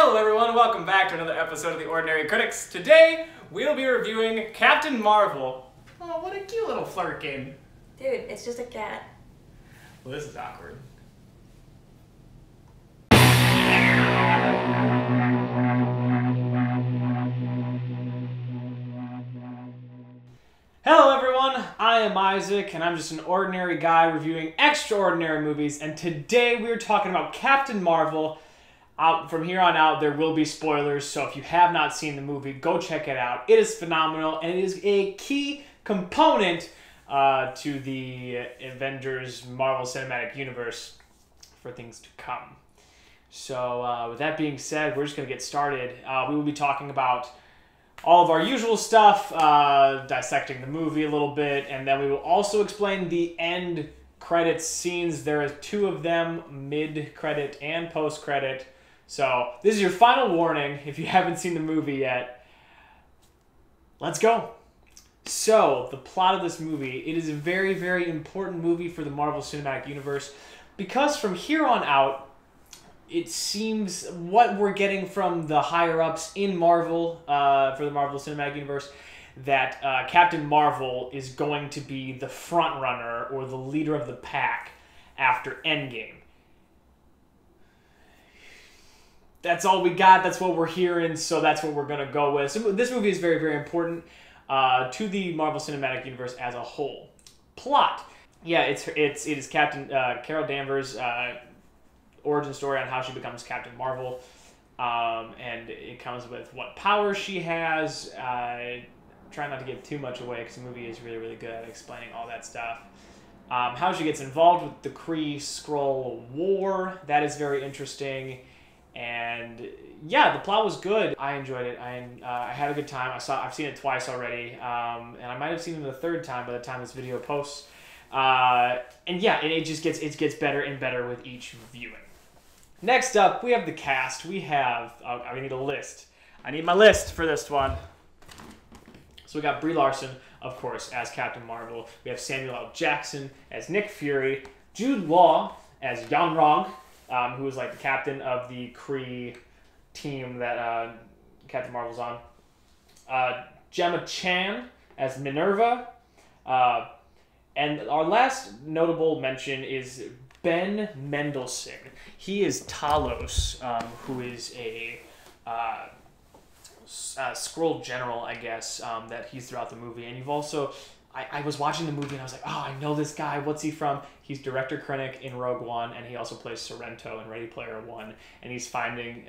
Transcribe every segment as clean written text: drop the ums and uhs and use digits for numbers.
Hello everyone, welcome back to another episode of The Ordinary Critics. Today, we'll be reviewing Captain Marvel. Oh, what a cute little flirkin. Dude, it's just a cat. Well, this is awkward. Hello everyone, I am Isaac, and I'm just an ordinary guy reviewing extraordinary movies, and today we are talking about Captain Marvel. From here on out, there will be spoilers, so if you have not seen the movie, go check it out. It is phenomenal, and it is a key component to the Avengers Marvel Cinematic Universe for things to come. So with that being said, we're just going to get started. We will be talking about all of our usual stuff, dissecting the movie a little bit, and then we will also explain the end credits scenes. There are two of them, mid-credit and post-credit. So this is your final warning if you haven't seen the movie yet. Let's go. So the plot of this movie, it is a very, very important movie for the Marvel Cinematic Universe because from here on out, it seems what we're getting from the higher-ups in Marvel, for the Marvel Cinematic Universe, that Captain Marvel is going to be the front-runner or the leader of the pack after Endgame. That's all we got. That's what we're hearing, so that's what we're going to go with. So this movie is very, very important to the Marvel Cinematic Universe as a whole. Plot. Yeah, it is Captain Carol Danvers' origin story on how she becomes Captain Marvel. And it comes with what powers she has. Try not to give too much away because the movie is really, really good at explaining all that stuff. How she gets involved with the Kree-Skrull War. That is very interesting. And yeah, the plot was good. I enjoyed it. I had a good time. I've seen it twice already, and I might have seen it a third time by the time this video posts. And yeah, it gets better and better with each viewing. Next up, we have the cast. We have I need a list. I need my list for this one. So we got Brie Larson, of course, as Captain Marvel. We have Samuel L. Jackson as Nick Fury, Jude Law as Yon-Rogg, who is like the captain of the Kree team that Captain Marvel's on. Gemma Chan as Minerva. And our last notable mention is Ben Mendelsohn. He is Talos, who is a Skrull general, I guess, that he's throughout the movie. And you've also... I was watching the movie and I was like, oh, I know this guy. What's he from? He's Director Krennic in Rogue One, and he also plays Sorrento in Ready Player One. And he's finding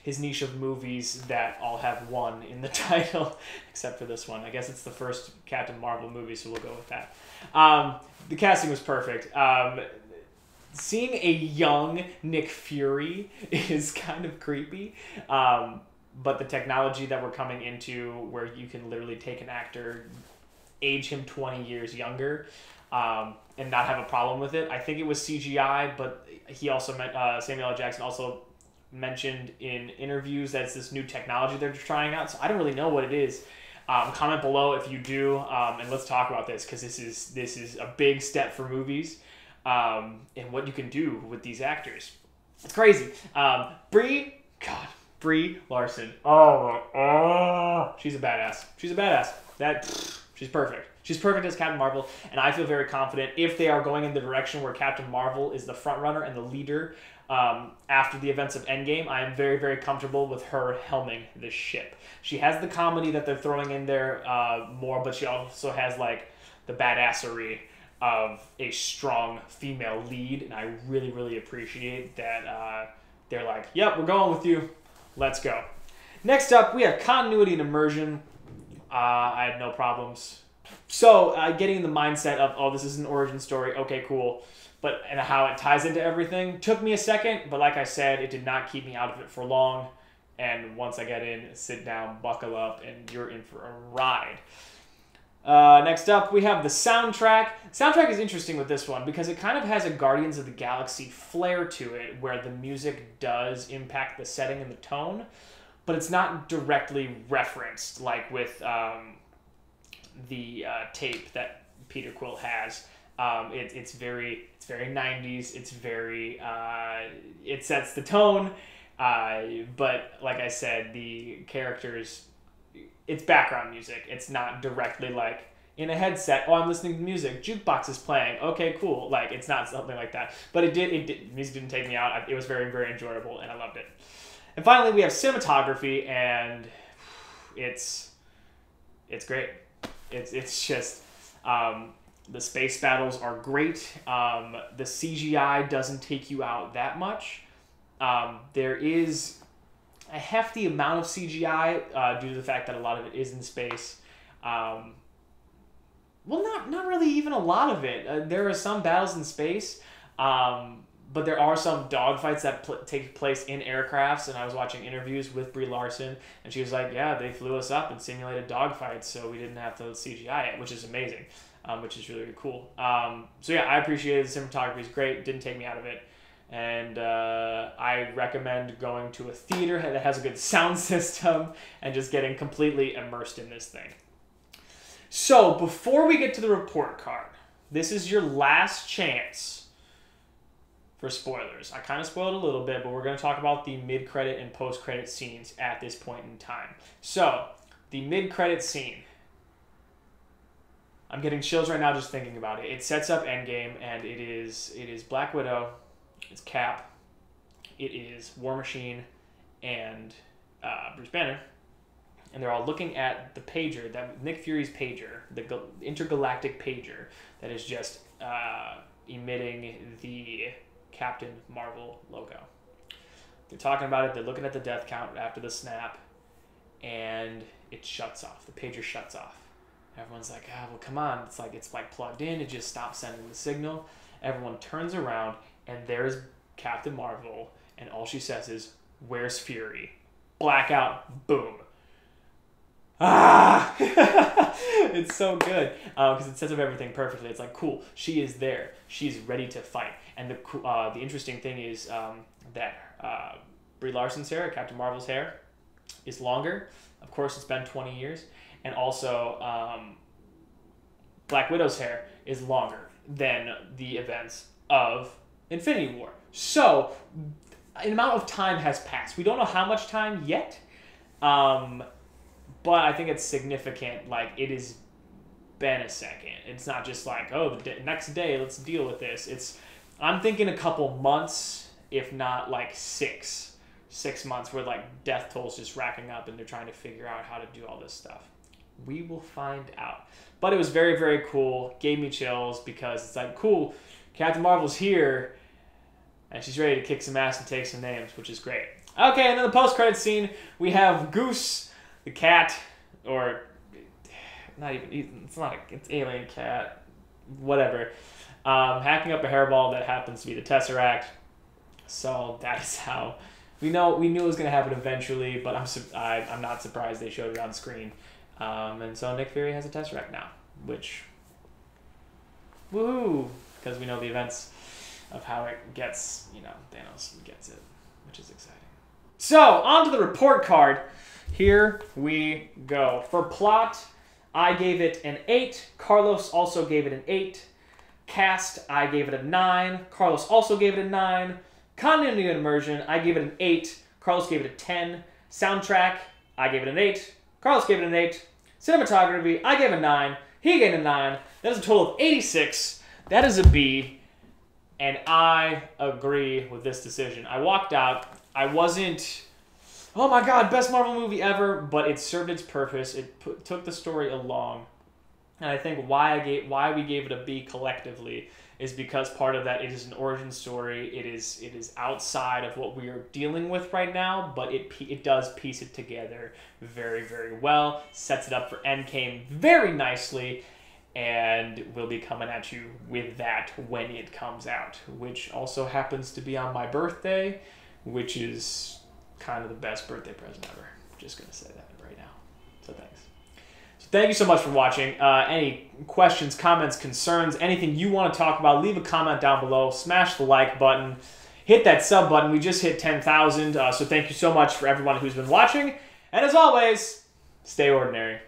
his niche of movies that all have one in the title, except for this one. I guess it's the first Captain Marvel movie, so we'll go with that. The casting was perfect. Seeing a young Nick Fury is kind of creepy. But the technology that we're coming into where you can literally take an actor, age him 20 years younger, and not have a problem with it. I think it was CGI, but he also Samuel L. Jackson also mentioned in interviews that it's this new technology they're trying out. So I don't really know what it is. Comment below if you do, and let's talk about this because this is a big step for movies and what you can do with these actors. It's crazy. Brie Larson. She's a badass. She's a badass. She's perfect. She's perfect as Captain Marvel, and I feel very confident if they are going in the direction where Captain Marvel is the frontrunner and the leader after the events of Endgame. I am very, very comfortable with her helming the ship. She has the comedy that they're throwing in there more, but she also has like the badassery of a strong female lead, and I really, really appreciate that they're like, yep, we're going with you. Let's go. Next up, we have continuity and immersion. I had no problems. So, getting in the mindset of, oh, this is an origin story, okay, cool, and how it ties into everything took me a second, but like I said, it did not keep me out of it for long, and once I get in, sit down, buckle up, and you're in for a ride. Next up, we have the soundtrack. Soundtrack is interesting with this one because it kind of has a Guardians of the Galaxy flair to it, where the music does impact the setting and the tone, but it's not directly referenced like with the tape that Peter Quill has. It's very 90s. It's very it sets the tone, But like I said, the characters, it's background music. It's not directly like in a headset, oh, I'm listening to music, jukebox is playing, okay, cool. Like, it's not something like that. But music didn't take me out. It was very, very enjoyable, and I loved it. And finally, we have cinematography, and it's great. It's just, the space battles are great. The CGI doesn't take you out that much. There is a hefty amount of CGI due to the fact that a lot of it is in space. Well, not really even a lot of it. There are some battles in space, but there are some dogfights that take place in aircrafts, and I was watching interviews with Brie Larson, and she was like, yeah, they flew us up and simulated dogfights, so we didn't have to CGI it, which is amazing, which is really, really cool. So yeah, I appreciate it. The cinematography is great. Didn't take me out of it. And I recommend going to a theater that has a good sound system and just getting completely immersed in this thing. So, before we get to the report card, this is your last chance for spoilers. I kind of spoiled a little bit, but we're going to talk about the mid-credit and post-credit scenes at this point in time. So, the mid-credit scene. I'm getting chills right now just thinking about it. It sets up Endgame, and it is Black Widow, it's Cap, it is War Machine, and Bruce Banner. And they're all looking at the pager, that Nick Fury's pager, the intergalactic pager that is just emitting the Captain Marvel logo. They're talking about it. They're looking at the death count after the snap, and it shuts off. The pager shuts off. Everyone's like, well, come on. It's like plugged in. It just stops sending the signal. Everyone turns around, and there's Captain Marvel, and all she says is, "Where's Fury?" Blackout. Boom. It's so good because it sets up everything perfectly. It's like, cool, she is there, she's ready to fight. And the interesting thing is that Brie Larson's hair, Captain Marvel's hair, is longer. Of course, it's been 20 years. And also Black Widow's hair is longer than the events of Infinity War. So an amount of time has passed. We don't know how much time yet, but I think it's significant. Like, it has been a second. It's not just like, oh, the next day, let's deal with this. I'm thinking a couple months, if not like six months, where like death toll's just racking up and they're trying to figure out how to do all this stuff. We will find out. But it was very, very cool. Gave me chills because it's like, cool, Captain Marvel's here and she's ready to kick some ass and take some names, which is great. Okay, and then the post-credits scene, we have Goose, the cat, or not even, it's alien cat, whatever, hacking up a hairball that happens to be the Tesseract. So that is how we knew it was going to happen eventually, but I'm not surprised they showed it on screen. And so Nick Fury has a Tesseract now, which, woohoo, because we know the events of how it gets, Thanos gets it, which is exciting. So, on to the report card. Here we go. For plot, I gave it an 8. Carlos also gave it an 8. Cast, I gave it a 9. Carlos also gave it a 9. Continuity and immersion, I gave it an 8. Carlos gave it a 10. Soundtrack, I gave it an 8. Carlos gave it an 8. Cinematography, I gave a 9. He gave it a 9. That is a total of 86. That is a B. And I agree with this decision. I walked out. I wasn't, oh my god, best Marvel movie ever, but it served its purpose. It took the story along. And I think why we gave it a B collectively is because part of that, it is an origin story. It is outside of what we are dealing with right now, but it does piece it together very, very well. Sets it up for Endgame very nicely, and we'll be coming at you with that when it comes out, which also happens to be on my birthday, which is kind of the best birthday present ever. Just going to say that right now. So thanks. So thank you so much for watching. Any questions, comments, concerns, anything you want to talk about, leave a comment down below. Smash the like button. Hit that sub button. We just hit 10,000. So thank you so much for everyone who's been watching. And as always, stay ordinary.